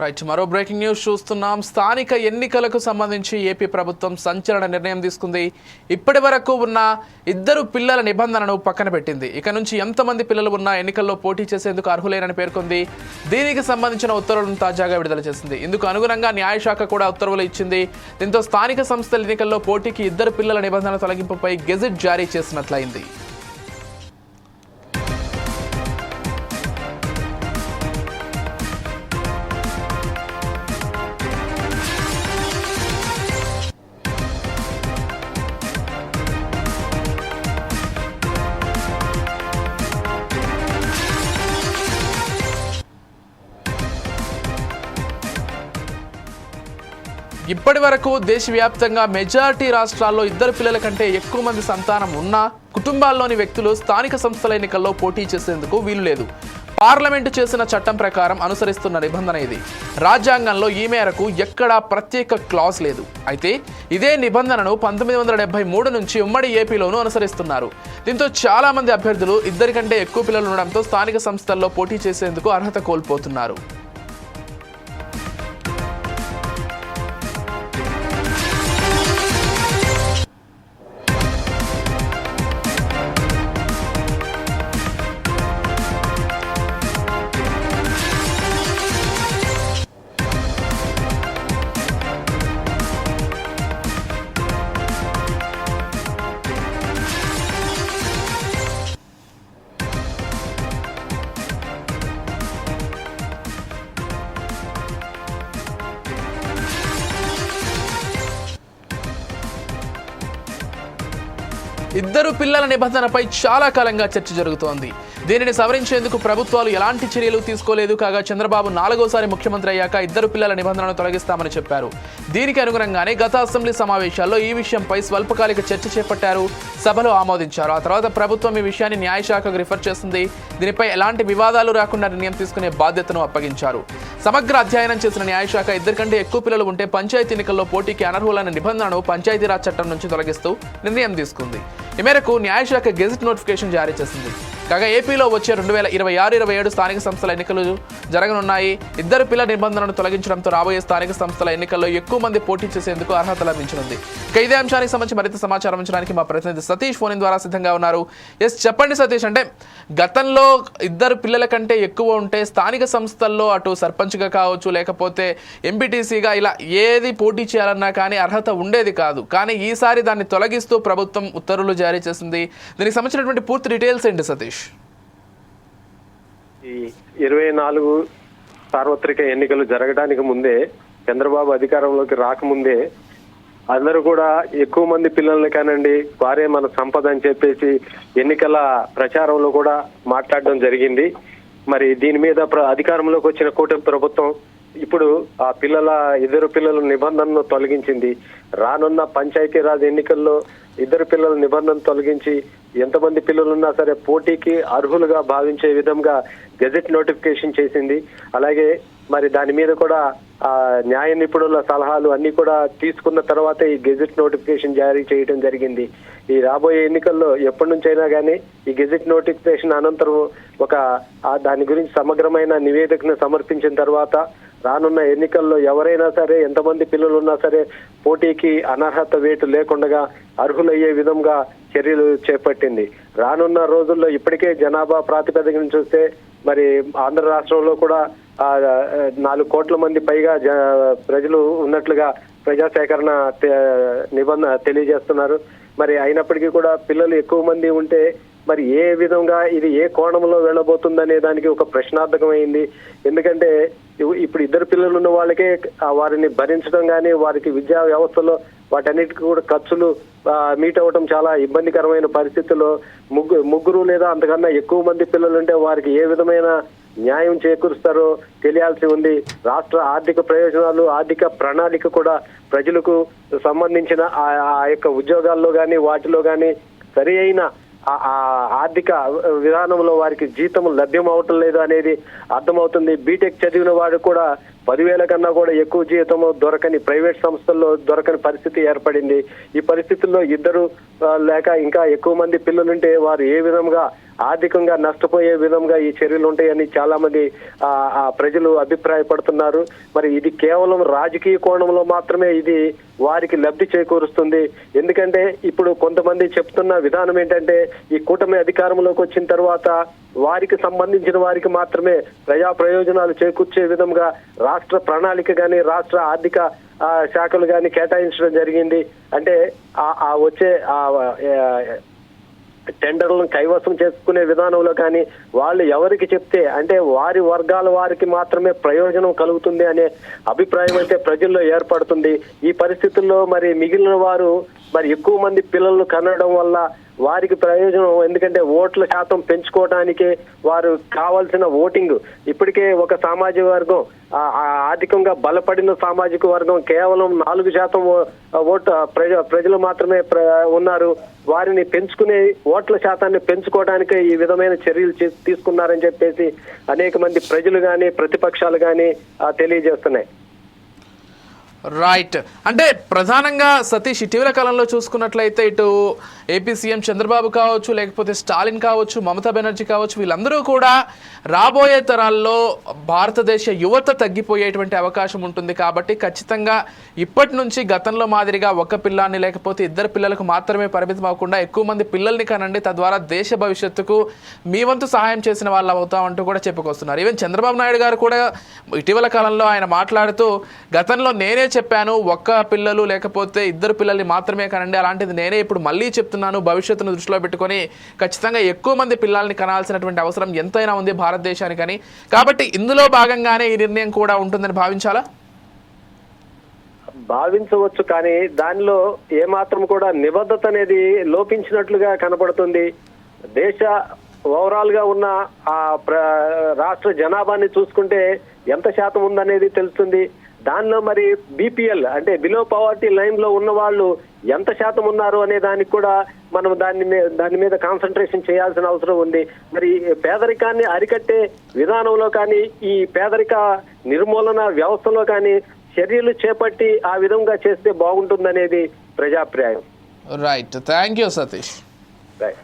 Right, మరో breaking news చూస్తున్నాం. స్థానిక ఎన్నికలకు సంబంధించి ఏపీ ప్రభుత్వం సంచలన నిర్ణయం తీసుకుంది. ఇప్పటి వరకు ఉన్న 2 పిల్లల నిబంధనను పక్కన పెట్టింది. ఇక నుంచి ఎంతమంది పిల్లలు ఉన్నా ఎన్నికల్లో పోటీ చేసేందుకు అర్హులేనని పేర్కొంది. దీనికి సంబంధించిన ఉత్తర్వులను తాజాగా విడుదల చేసింది. ఇందుకు అనుగుణంగా న్యాయశాఖ కూడా ఉత్తర్వులు ఇచ్చింది. దీంతో స్థానిక సంస్థల ఎన్నికల్లో పోటీకి 2 పిల్లల నిబంధన తొలగింపుపై గెజిట్ జారీ చేసినట్లయింది. ఇప్పటి వరకు దేశవ్యాప్తంగా మెజారిటీ రాష్ట్రాల్లో 2 పిల్లల కంటే ఎక్కువ మంది సంతానం ఉన్నా కుటుంబాల్లోని వ్యక్తులు స్థానిక సంస్థల ఎన్నికల్లో పోటీ చేసేందుకు వీలు లేదు. పార్లమెంటు చేసిన చట్టం ప్రకారం అనుసరిస్తున్న నిబంధన ఇది. రాజ్యాంగంలో ఈ మేరకు ఎక్కడా ప్రత్యేక క్లాజ్ లేదు. అయితే ఇదే నిబంధనను 1973 నుంచి ఉమ్మడి ఏపీలోనూ అనుసరిస్తున్నారు. దీంతో చాలా మంది అభ్యర్థులు 2 కంటే ఎక్కువ పిల్లలు ఉండడంతో స్థానిక సంస్థల్లో పోటీ చేసేందుకు అర్హత కోల్పోతున్నారు. ఇద్దరు పిల్లల నిబంధనపై చాలా కాలంగా చర్చ జరుగుతోంది. దీనిని సవరించేందుకు ప్రభుత్వాలు ఎలాంటి చర్యలు తీసుకోలేదు. కాగా చంద్రబాబు 4వసారి ముఖ్యమంత్రి అయ్యాక 2 పిల్లల నిబంధనను తొలగిస్తామని చెప్పారు. దీనికి అనుగుణంగానే గత అసెంబ్లీ సమావేశాల్లో ఈ విషయంపై స్వల్పకాలిక చర్చ చేపట్టారు. సభలో ఆమోదించారు. ఆ తర్వాత ప్రభుత్వం ఈ విషయాన్ని న్యాయశాఖకు రిఫర్ చేసింది. దీనిపై ఎలాంటి వివాదాలు రాకుండా నిర్ణయం తీసుకునే బాధ్యతను అప్పగించారు. సమగ్ర అధ్యయనం చేసిన న్యాయశాఖ 2 కంటే ఎక్కువ పిల్లలు ఉంటే పంచాయతీ ఎన్నికల్లో పోటీకి అనర్హులైన నిబంధనను పంచాయతీరాజ్ చట్టం నుంచి తొలగిస్తూ నిర్ణయం తీసుకుంది. ఈ మేరకు న్యాయశాఖ గెజిట్ నోటిఫికేషన్ జారీ చేసింది. కాగా ఏపీలో వచ్చే 2026-27 స్థానిక సంస్థల ఎన్నికలు జరగనున్నాయి. 2 పిల్లల నిబంధనను తొలగించడంతో రాబోయే స్థానిక సంస్థల ఎన్నికల్లో ఎక్కువ మంది పోటీ చేసేందుకు అర్హత లభించనుంది. ఇక ఇదే అంశానికి సంబంధించి మరింత సమాచారం ఇచ్చడానికి మా ప్రతినిధి సతీష్ ఫోన్ ద్వారా సిద్ధంగా ఉన్నారు. చెప్పండి సతీష్, అంటే గతంలో 2 పిల్లల కంటే ఎక్కువ ఉంటే స్థానిక సంస్థల్లో అటు సర్పంచ్గా కావచ్చు, లేకపోతే ఎంపీటీసీగా ఇలా ఏది పోటీ చేయాలన్నా కానీ అర్హత ఉండేది కాదు. కానీ ఈసారి దాన్ని తొలగిస్తూ ప్రభుత్వం ఉత్తర్వులు జారీ చేసింది. దీనికి సంబంధించినటువంటి పూర్తి డీటెయిల్స్ ఏంటి సతీష్? ఈ 24 సార్వత్రిక ఎన్నికలు జరగడానికి ముందే, చంద్రబాబు అధికారంలోకి రాకముందే అందరూ కూడా ఎక్కువ మంది పిల్లల్ని కానండి, వారే మన సంపద అని చెప్పేసి ఎన్నికల ప్రచారంలో కూడా మాట్లాడడం జరిగింది. మరి దీని మీద అధికారంలోకి వచ్చిన కూటమి ప్రభుత్వం ఇప్పుడు ఆ 2 పిల్లల నిబంధనను తొలగించింది. రానున్న పంచాయతీరాజ్ ఎన్నికల్లో 2 పిల్లల నిబంధన తొలగించి ఎంతమంది పిల్లలున్నా సరే పోటీకి అర్హులుగా భావించే విధంగా గెజెట్ నోటిఫికేషన్ చేసింది. అలాగే మరి దాని మీద కూడా న్యాయ నిపుణుల సలహాలు అన్ని కూడా తీసుకున్న తర్వాత ఈ గెజెట్ నోటిఫికేషన్ జారీ చేయడం జరిగింది. ఈ రాబోయే ఎన్నికల్లో ఎప్పటి నుంచైనా కానీ ఈ గెజెట్ నోటిఫికేషన్ అనంతరం దాని గురించి సమగ్రమైన నివేదికను సమర్పించిన తర్వాత రానున్న ఎన్నికల్లో ఎవరైనా సరే, ఎంతమంది పిల్లలు ఉన్నా సరే పోటీకి అనర్హత వేటు లేకుండా అర్హులయ్యే విధంగా చర్యలు చేపట్టింది. రానున్న రోజుల్లో ఇప్పటికే జనాభా ప్రాతిపదికన చూస్తే మరి ఆంధ్ర రాష్ట్రంలో కూడా 4 కోట్ల మంది పైగా ప్రజలు ఉన్నట్లుగా ప్రజా సేకరణ నిబంధన తెలియజేస్తున్నారు. మరి అయినప్పటికీ కూడా పిల్లలు ఎక్కువ మంది ఉంటే మరి ఏ విధంగా ఇది ఏ కోణంలో వెళ్ళబోతుందనే దానికి ఒక ప్రశ్నార్థకమైంది. ఎందుకంటే ఇప్పుడు 2 పిల్లలు ఉన్న వాళ్ళకే వారిని భరించడం కానీ, వారికి విద్యా వ్యవస్థలో వాటన్నిటికీ కూడా ఖర్చులు మీట్ అవ్వటం చాలా ఇబ్బందికరమైన పరిస్థితుల్లో ముగ్గురు లేదా అంతకన్నా ఎక్కువ మంది పిల్లలుంటే వారికి ఏ విధమైన న్యాయం చేకూరుస్తారో తెలియాల్సి ఉంది. రాష్ట్ర ఆర్థిక ప్రయోజనాలు, ఆర్థిక ప్రణాళిక కూడా ప్రజలకు సంబంధించిన ఆ యొక్క ఉద్యోగాల్లో కానీ వాటిలో కానీ సరి అయిన ఆర్థిక విధానంలో వారికి జీతం లభ్యం అవటం లేదు అనేది అర్థమవుతుంది. బీటెక్ చదివిన వాడు కూడా 10,000 కన్నా కూడా ఎక్కువ జీతం దొరకని ప్రైవేట్ సంస్థల్లో దొరకని పరిస్థితి ఏర్పడింది. ఈ పరిస్థితుల్లో 2 లేక ఇంకా ఎక్కువ మంది పిల్లలుంటే వారు ఏ విధంగా ఆర్థికంగా నష్టపోయే విధంగా ఈ చర్యలు ఉంటాయని చాలా మంది ప్రజలు అభిప్రాయపడుతున్నారు. మరి ఇది కేవలం రాజకీయ కోణంలో మాత్రమే ఇది వారికి లబ్ధి చేకూరుస్తుంది. ఎందుకంటే ఇప్పుడు కొంతమంది చెప్తున్న విధానం ఏంటంటే ఈ కూటమి అధికారంలోకి వచ్చిన తర్వాత వారికి సంబంధించిన వారికి మాత్రమే ప్రజా ప్రయోజనాలు చేకూర్చే విధంగా రాష్ట్ర ప్రణాళిక గాని రాష్ట్ర ఆర్థిక శాఖలు గాని కేటాయించడం జరిగింది. అంటే ఆ వచ్చే టెండర్లను కైవసం చేసుకునే విధానంలో కానీ వాళ్ళు ఎవరికి చెప్తే అంటే వారి వర్గాల వారికి మాత్రమే ప్రయోజనం కలుగుతుంది అనే అభిప్రాయం అయితే ప్రజల్లో ఏర్పడుతుంది. ఈ పరిస్థితుల్లో మరి మిగిలిన వారు మరి ఎక్కువ మంది పిల్లలు కనడం వల్ల వారికి ప్రయోజనం, ఎందుకంటే ఓట్ల శాతం పెంచుకోవడానికి వారు కావాల్సిన ఓటింగ్ ఇప్పటికే ఒక సామాజిక వర్గం ఆర్థికంగా బలపడిన సామాజిక వర్గం కేవలం 4% ఓటు ప్రజలు మాత్రమే ఉన్నారు. వారిని పెంచుకునే ఓట్ల శాతాన్ని పెంచుకోవడానికి ఈ విధమైన చర్యలు తీసుకున్నారని చెప్పేసి అనేక మంది ప్రజలు కానీ ప్రతిపక్షాలు కానీ తెలియజేస్తున్నాయి. రైట్. అంటే ప్రధానంగా సతీష్ ఇటీవల కాలంలో చూసుకున్నట్లయితే ఇటు ఏపీ సీఎం చంద్రబాబు కావచ్చు, లేకపోతే స్టాలిన్ కావచ్చు, మమతా బెనర్జీ కావచ్చు, వీళ్ళందరూ కూడా రాబోయే తరాల్లో భారతదేశ యువత తగ్గిపోయేటువంటి అవకాశం ఉంటుంది. కాబట్టి ఖచ్చితంగా ఇప్పటి నుంచి గతంలో మాదిరిగా ఒక పిల్లాన్ని లేకపోతే ఇద్దరు పిల్లలకు మాత్రమే పరిమితం అవ్వకుండా ఎక్కువ మంది పిల్లల్ని కనండి, తద్వారా దేశ భవిష్యత్తుకు మీ వంతు సహాయం చేసిన వాళ్ళు అవుతామంటూ కూడా చెప్పుకొస్తున్నారు. ఈవెన్ చంద్రబాబు నాయుడు గారు కూడా ఇటీవల కాలంలో ఆయన మాట్లాడుతూ గతంలో నేనే చెప్పాను ఒక్క పిల్లలు లేకపోతే ఇద్దరు పిల్లల్ని మాత్రమే కనండి, అలాంటిది నేనే ఇప్పుడు మళ్ళీ చెప్తున్నాను, భవిష్యత్తును దృష్టిలో పెట్టుకొని ఖచ్చితంగా ఎక్కువ మంది పిల్లల్ని కనాల్సినటువంటి అవసరం ఎంతైనా ఉంది భారతదేశానికని. కాబట్టి ఇందులో భాగంగానే ఈ నిర్ణయం కూడా ఉంటుందని భావించవచ్చు. కానీ దానిలో ఏమాత్రం కూడా నిబద్ధత అనేది లోపించినట్లుగా కనబడుతుంది. దేశ ఓవరాల్ గా ఉన్న రాష్ట్ర జనాభాని చూసుకుంటే ఎంత శాతం ఉందనేది తెలుస్తుంది. దానిలో మరి బీపీఎల్ అంటే బిలో పవర్టీ లైన్ లో ఉన్న వాళ్ళు ఎంత శాతం ఉన్నారు అనే దానికి కూడా మనం దాని మీద కాన్సన్ట్రేషన్ చేయాల్సిన అవసరం ఉంది. మరి పేదరికాన్ని అరికట్టే విధానంలో కానీ ఈ పేదరిక నిర్మూలన వ్యవస్థలో కానీ చర్యలు చేపట్టి ఆ విధంగా చేస్తే బాగుంటుందనేది ప్రజాభిప్రాయం. Right. Thank you Satish. Right.